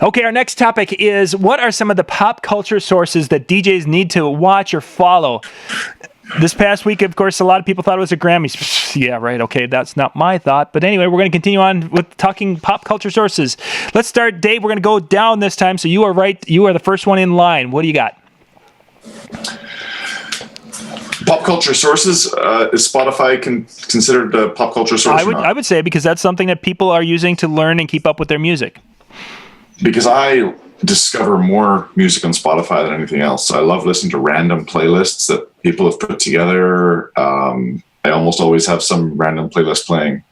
Okay, our next topic is, what are some of the pop culture sources that DJs need to watch or follow? This past week, of course, a lot of people thought it was a Grammys. Yeah, right. Okay, that's not my thought. But anyway, we're going to continue on with talking pop culture sources. Let's start, Dave. We're going to go down this time. So you are right. You are the first one in line. What do you got? Pop culture sources, is Spotify considered a pop culture source? I would say, because that's something that people are using to learn and keep up with their music. Because I discover more music on Spotify than anything else. I love listening to random playlists that people have put together. I almost always have some random playlist playing.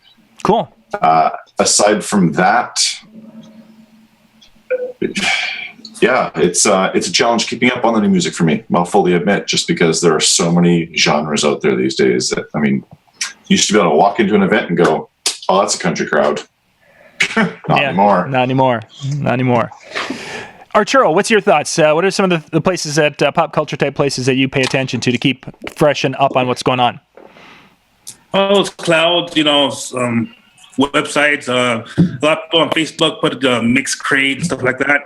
Cool. Aside from that, yeah, it's a challenge keeping up on the new music for me. I'll fully admit, just because there are so many genres out there these days that, I mean, you used to be able to walk into an event and go, oh, that's a country crowd. Not anymore. Arturo, what's your thoughts? What are some of the places that pop culture type places that you pay attention to keep fresh and up on what's going on? Oh, it's cloud, websites. A lot of people on Facebook put Mixcrate and stuff like that.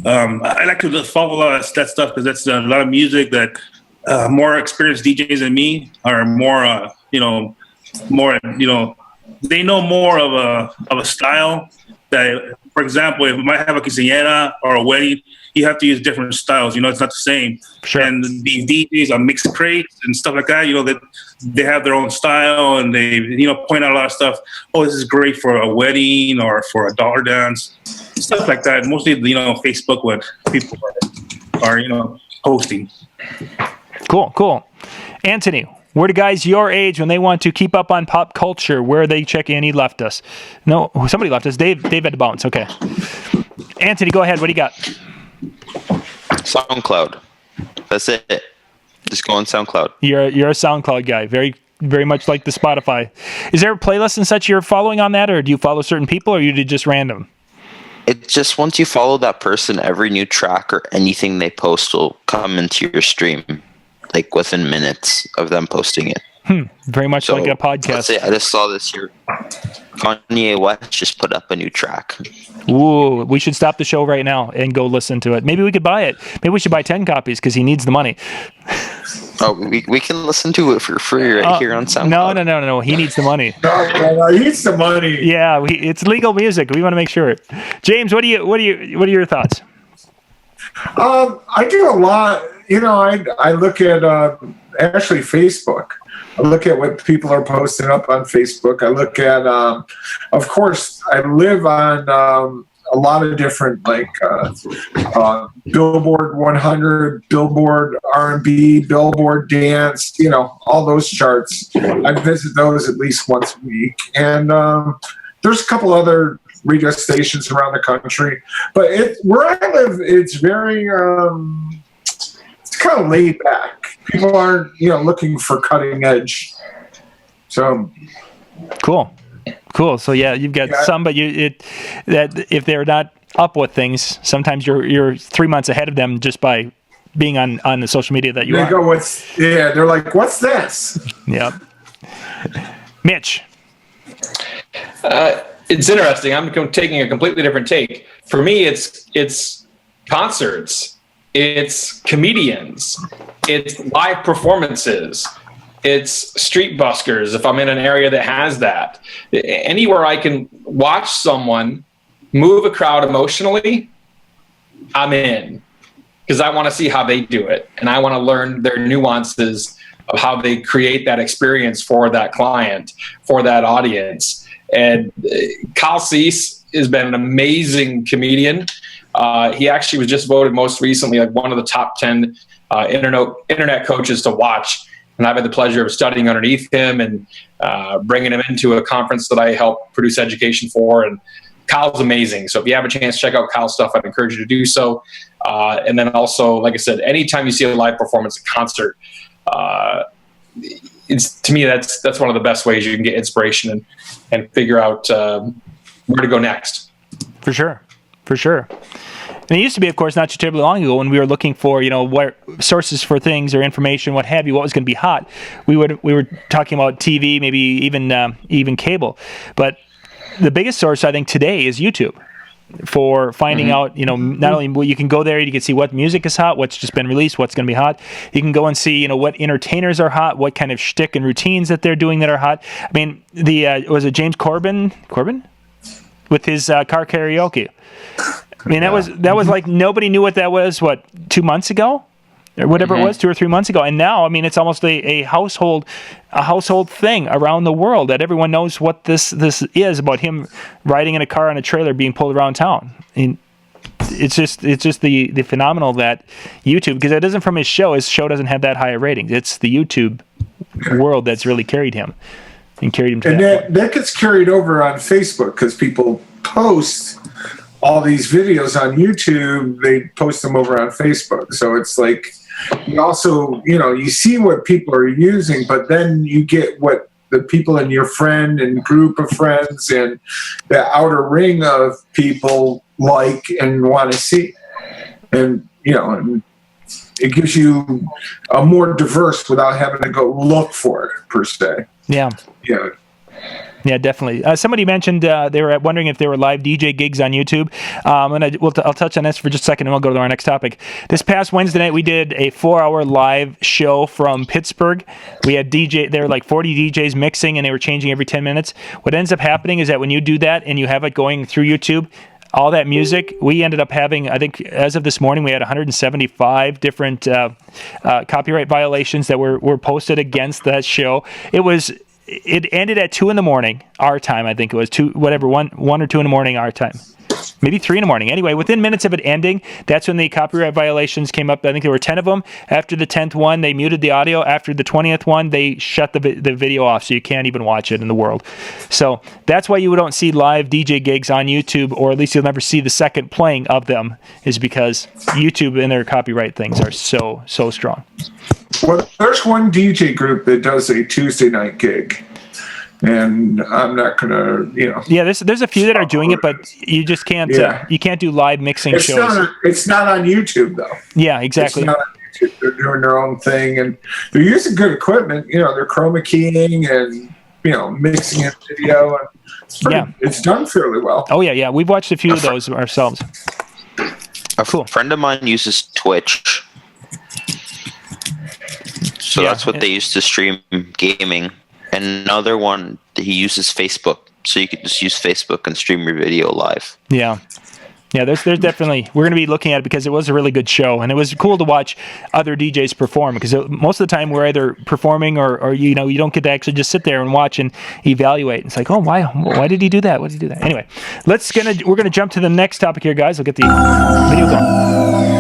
I like to follow a lot of that stuff because that's a lot of music that more experienced DJs than me are more, they know more of a style that, for example, if you might have a quinceañera or a wedding, you have to use different styles. It's not the same. Sure. And these DJs on mixed crates and stuff like that, that they have their own style and they, point out a lot of stuff. Oh, this is great for a wedding or for a dollar dance, stuff like that. Mostly, Facebook, what people are posting. Cool. Anthony, where do guys your age, when they want to keep up on pop culture, where are they checking in? He left us. No, somebody left us. Dave had to bounce. Okay. Anthony, go ahead. What do you got? SoundCloud. That's it. Just go on SoundCloud. You're a SoundCloud guy. Very, very much like the Spotify. Is there a playlist and such you're following on that, or do you follow certain people, or you do just random? It's just once you follow that person, every new track or anything they post will come into your stream, like within minutes of them posting it. Very much like a podcast. I just saw this here. Kanye West just put up a new track. Ooh, we should stop the show right now and go listen to it. Maybe we could buy it. Maybe we should buy 10 copies because he needs the money. Oh, we can listen to it for free right here on SoundCloud. No. He needs the money. No, he needs the money. Yeah, it's legal music. We want to make sure. James, what are your thoughts? I do a lot. I look at actually Facebook. I look at what people are posting up on Facebook. I look at, of course, I live on a lot of different Billboard 100, Billboard R&B, Billboard Dance, all those charts. I visit those at least once a week. And there's a couple other radio stations around the country. But where I live, it's very... it's kind of laid back. People aren't, looking for cutting edge. So cool. So yeah, you've got some, but that if they're not up with things, sometimes you're 3 months ahead of them just by being on the social media that you are. They're like, what's this? Yep. Mitch. It's interesting. I'm taking a completely different take. For me, it's concerts. It's comedians, it's live performances, it's street buskers if I'm in an area that has that. Anywhere I can watch someone move a crowd emotionally, I'm in. Because I want to see how they do it. And I want to learn their nuances of how they create that experience for that client, for that audience. And Kyle Cease has been an amazing comedian. He actually was just voted most recently like one of the top 10 internet coaches to watch. And I've had the pleasure of studying underneath him and bringing him into a conference that I help produce education for. And Kyle's amazing. So if you have a chance to check out Kyle's stuff, I'd encourage you to do so. And then also, like I said, anytime you see a live performance, a concert, to me, that's one of the best ways you can get inspiration and figure out where to go next. For sure. And it used to be, of course, not too terribly long ago when we were looking for, what sources for things or information, what have you, what was going to be hot. We were talking about TV, maybe even cable. But the biggest source, I think, today is YouTube for finding out, not only you can go there, you can see what music is hot, what's just been released, what's going to be hot. You can go and see, what entertainers are hot, what kind of shtick and routines that they're doing that are hot. I mean, was it James Corbin with his car karaoke? I mean, that was like nobody knew what that was. 2 months ago, or whatever it was, 2 or 3 months ago, and now, I mean, it's almost a household thing around the world that everyone knows what this is about him riding in a car on a trailer being pulled around town. And it's just the phenomenal that YouTube, because it isn't from his show. His show doesn't have that high of ratings. It's the YouTube world that's really carried him and carried him to and that point. that gets carried over on Facebook because people post all these videos on YouTube, they post them over on Facebook. So it's like, you also, you see what people are using, but then you get what the people in your friend and group of friends and the outer ring of people like and want to see. And, and it gives you a more diverse without having to go look for it per se. Yeah. Yeah. Yeah, definitely. Somebody mentioned they were wondering if there were live DJ gigs on YouTube. And I'll touch on this for just a second and we'll go to our next topic. This past Wednesday night, we did a 4-hour live show from Pittsburgh. We had there were like 40 DJs mixing and they were changing every 10 minutes. What ends up happening is that when you do that and you have it going through YouTube, all that music, we ended up having, I think as of this morning, we had 175 different copyright violations that were posted against that show. It ended at 2 a.m, our time. I think it was 1 or 2 a.m. our time, maybe 3 a.m. Anyway, within minutes of it ending, that's when the copyright violations came up. I think there were 10 of them. After the 10th one, they muted the audio. After the 20th one, they shut the video off, so you can't even watch it in the world. So that's why you don't see live DJ gigs on YouTube, or at least you'll never see the second playing of them, is because YouTube and their copyright things are so strong. Well, there's one DJ group that does a Tuesday night gig, and I'm not gonna, Yeah, there's a few that are doing it, but you just can't. You can't do live mixing shows. It's not on YouTube though. Yeah, exactly. It's not on YouTube. They're doing their own thing, and they're using good equipment. They're chroma keying and mixing in video, and it's done fairly well. Oh yeah. We've watched a few of those ourselves. A friend of mine uses Twitch. So that's what they use to stream gaming. And another one, he uses Facebook. So you can just use Facebook and stream your video live. Yeah. Yeah, there's definitely, we're going to be looking at it because it was a really good show. And it was cool to watch other DJs perform, because most of the time we're either performing or you don't get to actually just sit there and watch and evaluate. It's like, oh, why did he do that? Why did he do that? Anyway, we're going to jump to the next topic here, guys. We'll get the video going.